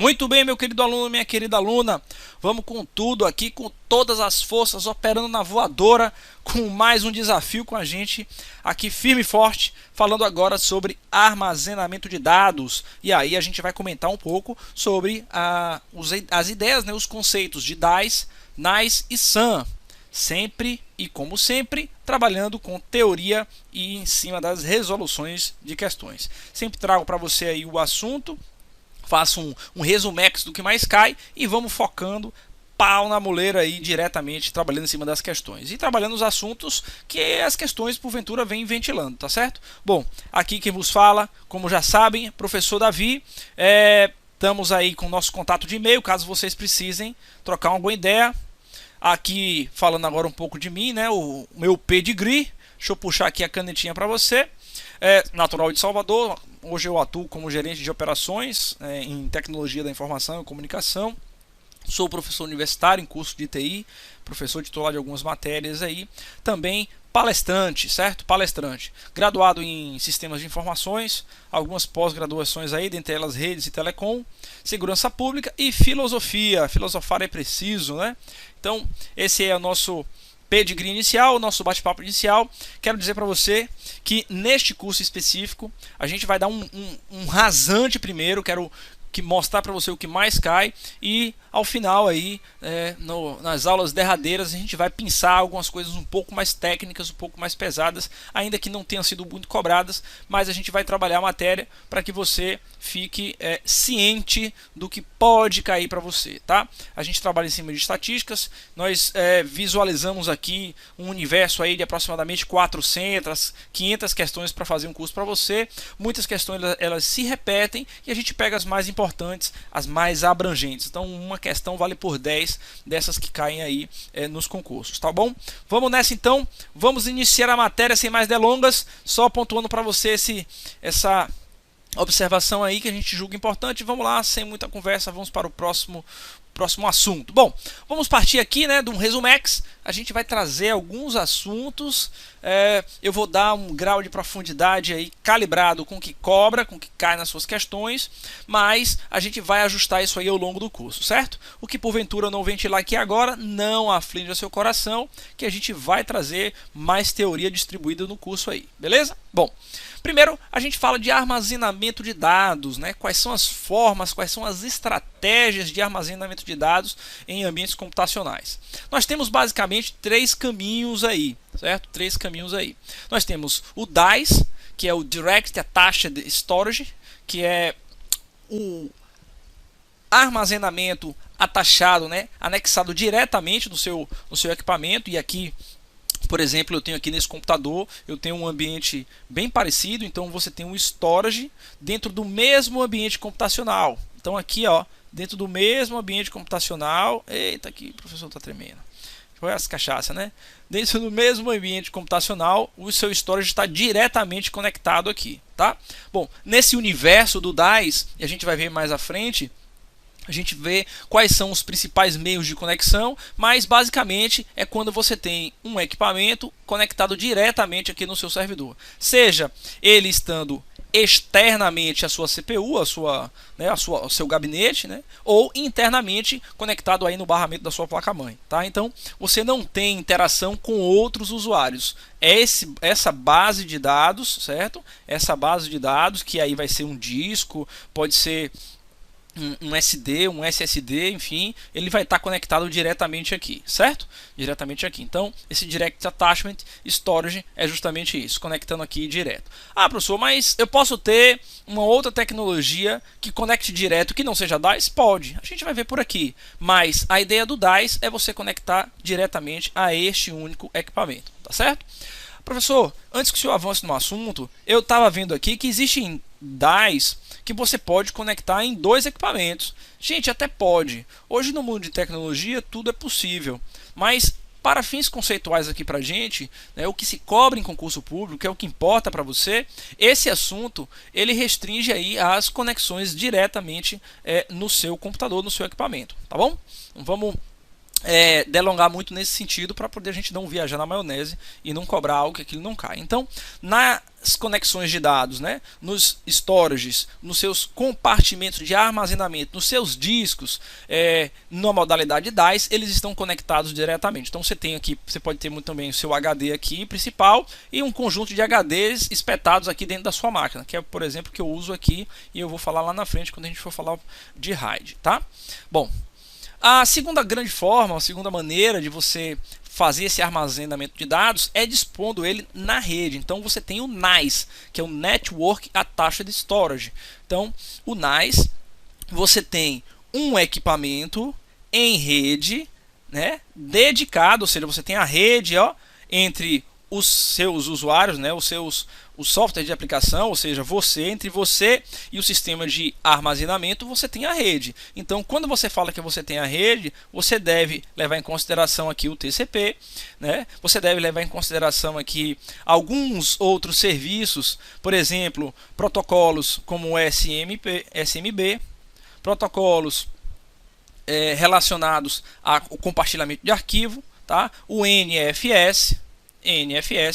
Muito bem, meu querido aluno, minha querida aluna, vamos com tudo aqui, com todas as forças, operando na voadora, com mais um desafio com a gente aqui firme e forte, falando agora sobre armazenamento de dados. E aí a gente vai comentar um pouco sobre as ideias, né, os conceitos de DAIS, NAIS e SAM. Sempre e como sempre, trabalhando com teoria e em cima das resoluções de questões. Sempre trago para você aí o assunto, faço um resumex do que mais cai e vamos focando pau na moleira aí diretamente, trabalhando em cima das questões e trabalhando os assuntos que as questões porventura vêm ventilando, tá certo? Bom, aqui quem vos fala, como já sabem, professor Davi. Estamos aí com o nosso contato de e-mail, caso vocês precisem trocar uma boa ideia. Aqui falando agora um pouco de mim, né? O meu pedigree. Deixa eu puxar aqui a canetinha para você. Natural de Salvador. Hoje eu atuo como gerente de operações em tecnologia da informação e comunicação. Sou professor universitário em curso de TI, professor titular de algumas matérias aí. Também palestrante, certo? Palestrante. Graduado em sistemas de informações, algumas pós-graduações aí, dentre elas redes e telecom, segurança pública e filosofia. Filosofar é preciso, né? Então, esse é o nosso pedigree inicial, o nosso bate-papo inicial. Quero dizer para você que neste curso específico a gente vai dar um rasante primeiro. Quero mostrar para você o que mais cai e ao final aí nas aulas derradeiras a gente vai pensar algumas coisas um pouco mais técnicas, um pouco mais pesadas, ainda que não tenham sido muito cobradas, mas a gente vai trabalhar a matéria para que você fique ciente do que pode cair para você, tá? A gente trabalha em cima de estatísticas, nós visualizamos aqui um universo aí de aproximadamente 400, 500 questões para fazer um curso para você. Muitas questões elas se repetem e a gente pega as mais importantes, as mais abrangentes. Então uma questão vale por 10 dessas que caem aí nos concursos, tá bom? Vamos nessa então, vamos iniciar a matéria sem mais delongas, só pontuando para você essa observação aí que a gente julga importante. Vamos lá, sem muita conversa, vamos para o próximo assunto. Bom, vamos partir aqui, né, de um resumex. A gente vai trazer alguns assuntos. Eu vou dar um grau de profundidade aí calibrado com o que cobra, com o que cai nas suas questões, mas a gente vai ajustar isso aí ao longo do curso, certo? O que porventura eu não ventilar aqui agora, não aflige o seu coração, que a gente vai trazer mais teoria distribuída no curso aí, beleza? Bom, primeiro a gente fala de armazenamento de dados, né? Quais são as formas, quais são as estratégias de armazenamento de dados em ambientes computacionais. Nós temos basicamente três caminhos aí, certo? Três caminhos aí. Nós temos o DAIS, que é o Direct Attached Storage, que é o armazenamento atachado, né? Anexado diretamente no seu equipamento. E aqui, por exemplo, eu tenho aqui nesse computador, eu tenho um ambiente bem parecido, então você tem um storage dentro do mesmo ambiente computacional. Então aqui, ó, dentro do mesmo ambiente computacional, eita, aqui o professor está tremendo. Foi as cachaças, né? Dentro do mesmo ambiente computacional, o seu storage está diretamente conectado aqui, tá? Bom, nesse universo do DAIS, e a gente vai ver mais à frente, a gente vê quais são os principais meios de conexão, mas basicamente é quando você tem um equipamento conectado diretamente aqui no seu servidor. Seja ele estando externamente à sua CPU, ao seu gabinete, né, ou internamente conectado aí no barramento da sua placa-mãe, tá? Então você não tem interação com outros usuários. Essa base de dados, certo? Essa base de dados que aí vai ser um disco, pode ser um SD, um SSD, enfim, ele vai estar conectado diretamente aqui, certo? Diretamente aqui. Então, esse Direct Attachment Storage é justamente isso, conectando aqui direto. Ah, professor, mas eu posso ter uma outra tecnologia que conecte direto, que não seja DAIS? Pode, a gente vai ver por aqui. Mas a ideia do DAIS é você conectar diretamente a este único equipamento, tá certo? Professor, antes que o senhor avance no assunto, eu estava vendo aqui que existem DAIS que você pode conectar em dois equipamentos. Gente, até pode. Hoje no mundo de tecnologia tudo é possível. Mas para fins conceituais aqui para a gente, né, o que se cobra em concurso público, que é o que importa para você, esse assunto ele restringe aí as conexões diretamente no seu computador, no seu equipamento, tá bom? Então, vamos delongar muito nesse sentido para poder a gente não viajar na maionese e não cobrar algo que aquilo não cai. Então, nas conexões de dados, né, nos storages, nos seus compartimentos de armazenamento, nos seus discos, na modalidade DICE, eles estão conectados diretamente. Então, você tem aqui, você pode ter muito também o seu HD aqui principal e um conjunto de HDs espetados aqui dentro da sua máquina, que é, por exemplo, que eu uso aqui e eu vou falar lá na frente quando a gente for falar de RAID, tá? Bom, a segunda grande forma, a segunda maneira de você fazer esse armazenamento de dados é dispondo ele na rede. Então você tem o NAS, que é o Network Attached Storage. Então o NAS, você tem um equipamento em rede, né, dedicado, ou seja, você tem a rede, ó, entre os seus usuários, né, o software de aplicação, ou seja, entre você e o sistema de armazenamento, você tem a rede. Então, quando você fala que você tem a rede, você deve levar em consideração aqui o TCP, né? Você deve levar em consideração aqui alguns outros serviços, por exemplo, protocolos como o SMB, protocolos relacionados ao compartilhamento de arquivo, tá? O NFS,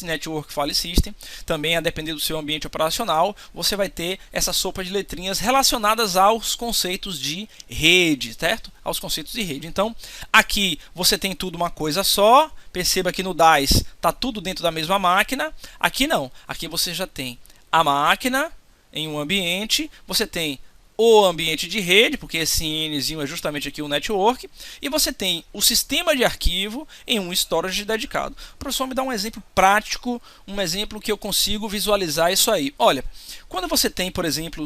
Network File System, também a depender do seu ambiente operacional, você vai ter essa sopa de letrinhas relacionadas aos conceitos de rede, certo? Aos conceitos de rede. Então, aqui você tem tudo uma coisa só, perceba que no DICE está tudo dentro da mesma máquina, aqui não, aqui você já tem a máquina em um ambiente, você tem o ambiente de rede, porque esse Nzinho é justamente aqui o network, e você tem o sistema de arquivo em um storage dedicado. O professor me dá um exemplo prático, um exemplo que eu consigo visualizar isso aí. Olha, quando você tem, por exemplo,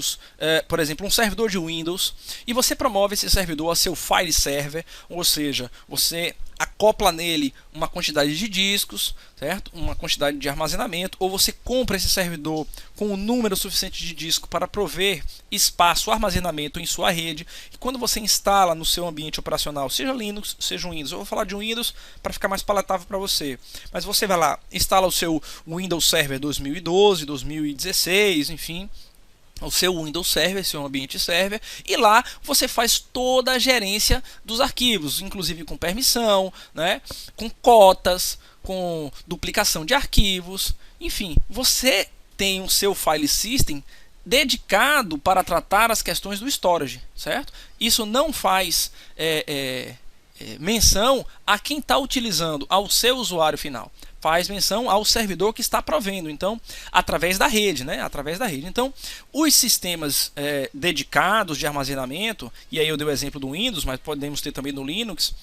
um servidor de Windows e você promove esse servidor a seu file server, ou seja, você acopla nele uma quantidade de discos, certo? Uma quantidade de armazenamento, ou você compra esse servidor com um número suficiente de disco para prover espaço, armazenamento em sua rede, e quando você instala no seu ambiente operacional, seja Linux, seja Windows, eu vou falar de Windows para ficar mais palatável para você, mas você vai lá, instala o seu Windows Server 2012, 2016, enfim, o seu Windows Server, seu ambiente server, e lá você faz toda a gerência dos arquivos, inclusive com permissão, né, com cotas, com duplicação de arquivos, enfim, você tem o seu file system dedicado para tratar as questões do storage, certo? Isso não faz menção a quem está utilizando, ao seu usuário final. Faz menção ao servidor que está provendo, então, através da rede, né? Através da rede. Então, os sistemas dedicados de armazenamento, e aí eu dei o exemplo do Windows, mas podemos ter também no Linux,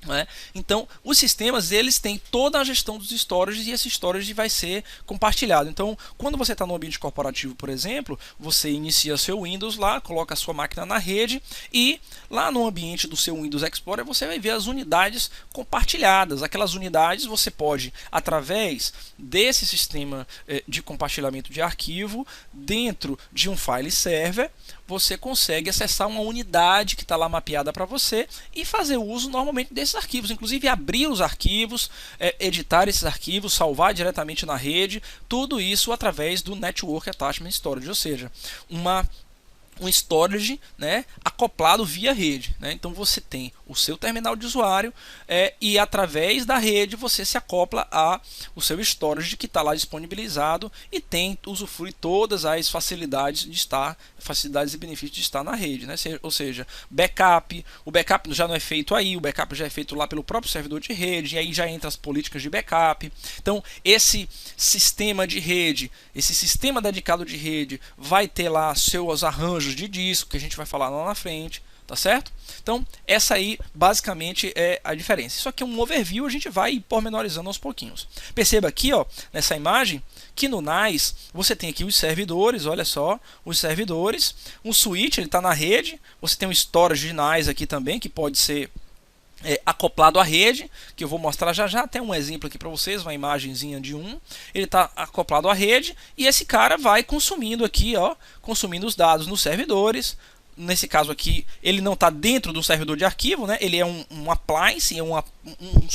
né? Então, os sistemas eles têm toda a gestão dos storages e esse storage vai ser compartilhado. Então, quando você está no ambiente corporativo, por exemplo, você inicia seu Windows lá, coloca a sua máquina na rede e lá no ambiente do seu Windows Explorer você vai ver as unidades compartilhadas. Aquelas unidades você pode, através desse sistema de compartilhamento de arquivo, dentro de um file server, você consegue acessar uma unidade que está lá mapeada para você e fazer uso normalmente desses arquivos, inclusive abrir os arquivos, editar esses arquivos, salvar diretamente na rede, tudo isso através do Network Attachment Storage, ou seja, um storage, né, acoplado via rede, né? Então você tem o seu terminal de usuário e através da rede você se acopla a o seu storage que está lá disponibilizado e usufrui todas as facilidades e benefícios de estar na rede, né? Ou seja, backup, o backup já não é feito aí, o backup já é feito lá pelo próprio servidor de rede, e aí já entra as políticas de backup. Então esse sistema de rede, esse sistema dedicado de rede vai ter lá seus arranjos de disco, que a gente vai falar lá na frente, tá certo? Então, essa aí basicamente é a diferença. Isso aqui é um overview, a gente vai pormenorizando aos pouquinhos. Perceba aqui, ó, nessa imagem, que no NAS você tem aqui os servidores, olha só, os servidores, um switch, ele está na rede, você tem um storage de NAS aqui também, que pode ser acoplado à rede, que eu vou mostrar já já, até um exemplo aqui para vocês, uma imagenzinha de ele está acoplado à rede e esse cara vai consumindo aqui, ó, consumindo os dados nos servidores. Nesse caso aqui, ele não está dentro do servidor de arquivo, né? Ele é um appliance, é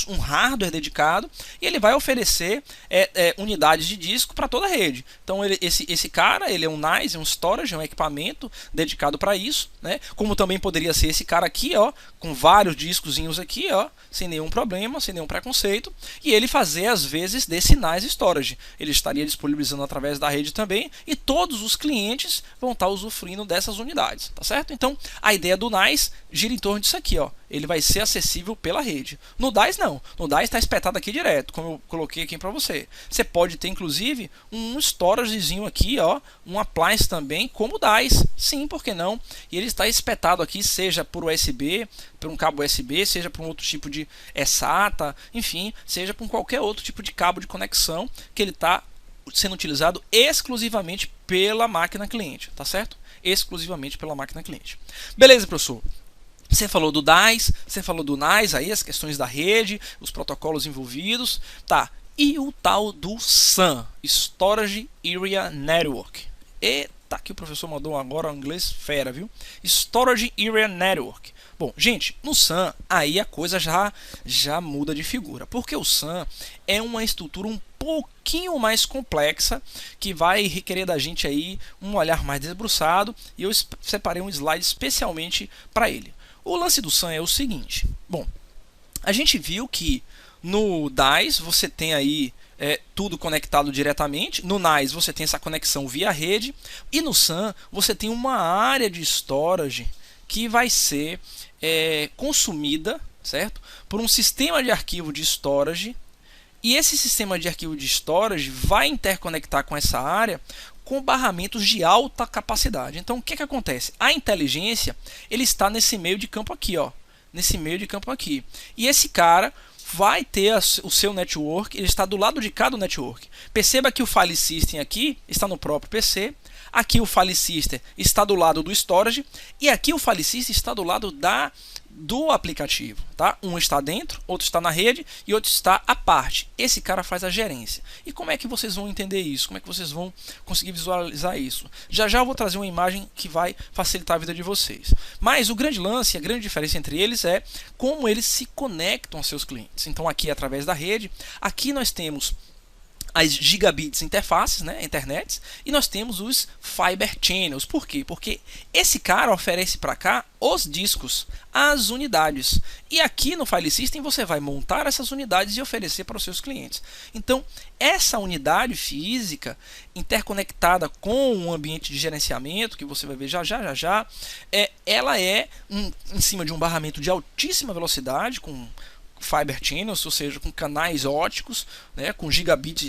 um hardware dedicado e ele vai oferecer unidades de disco para toda a rede. Então esse cara, ele é um NICE, um storage, um equipamento dedicado para isso, né? Como também poderia ser esse cara aqui, ó, com vários discozinhos aqui, ó, sem nenhum problema, sem nenhum preconceito, e ele fazer às vezes desse NICE storage. Ele estaria disponibilizando através da rede também e todos os clientes vão estar usufruindo dessas unidades, tá certo? Então a ideia do NICE gira em torno disso aqui, ó. Ele vai ser acessível pela rede. No DAS não. No DAS está espetado aqui direto, como eu coloquei aqui para você. Você pode ter inclusive um storagezinho aqui, ó, um appliance também, como o DAS. Sim, por que não? E ele está espetado aqui, seja por USB, por um cabo USB, seja por um outro tipo de SATA, enfim, seja por qualquer outro tipo de cabo de conexão que ele está sendo utilizado exclusivamente pela máquina cliente, tá certo? Exclusivamente pela máquina cliente. Beleza, professor? Você falou do DAS, você falou do NICE, aí as questões da rede, os protocolos envolvidos, tá? E o tal do SAN, Storage Area Network. Eita, que o professor mandou agora um inglês fera, viu? Storage Area Network. Bom, gente, no SAN, aí a coisa já muda de figura, porque o SAN é uma estrutura um pouquinho mais complexa, que vai requerer da gente aí um olhar mais debruçado, e eu separei um slide especialmente para ele. O lance do SAN é o seguinte, bom, a gente viu que no DAS você tem aí tudo conectado diretamente, no NICE você tem essa conexão via rede, e no SAN você tem uma área de storage que vai ser consumida, certo? Por um sistema de arquivo de storage, e esse sistema de arquivo de storage vai interconectar com essa área com barramentos de alta capacidade. Então o que acontece? A inteligência ele está nesse meio de campo aqui, ó, nesse meio de campo aqui. E esse cara vai ter o seu network, ele está do lado de cá do network. Perceba que o file system aqui está no próprio PC, aqui o file system está do lado do storage e aqui o file system está do lado do aplicativo, tá? Um está dentro, outro está na rede e outro está à parte. Esse cara faz a gerência. E como é que vocês vão entender isso? Como é que vocês vão conseguir visualizar isso? Já eu vou trazer uma imagem que vai facilitar a vida de vocês. Mas o grande lance, a grande diferença entre eles é como eles se conectam aos seus clientes. Então aqui através da rede, aqui nós temos as gigabits interfaces, né, internet, e nós temos os fiber channels. Por quê? Porque esse cara oferece para cá os discos, as unidades. E aqui no file system você vai montar essas unidades e oferecer para os seus clientes. Então, essa unidade física interconectada com um ambiente de gerenciamento, que você vai ver já, ela é em cima de um barramento de altíssima velocidade, com fiber channels, ou seja, com canais óticos, né, com gigabit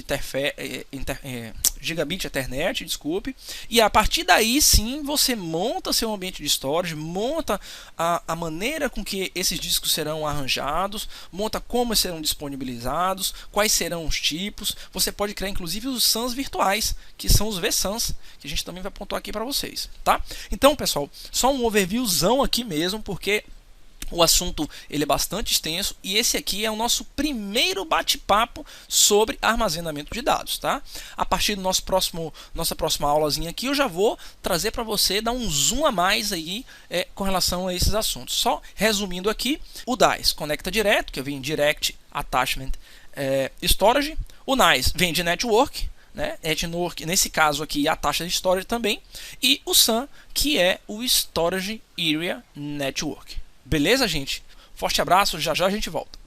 Ethernet, desculpe, e a partir daí sim você monta seu ambiente de storage, monta a maneira com que esses discos serão arranjados, monta como serão disponibilizados, quais serão os tipos. Você pode criar inclusive os SANs virtuais, que são os vSANs, que a gente também vai pontuar aqui para vocês, tá? Então, pessoal, só um overviewzão aqui mesmo, porque o assunto ele é bastante extenso e esse aqui é o nosso primeiro bate-papo sobre armazenamento de dados, tá? A partir do nossa próxima aulazinha aqui eu já vou trazer para você dar um zoom a mais aí com relação a esses assuntos. Só resumindo aqui, o DAS conecta direto, que vem Direct Attachment Storage, o NICE vem de Network, né? Network, nesse caso aqui a taxa de storage também, e o SAN que é o Storage Area Network. Beleza, gente? Forte abraço, já a gente volta.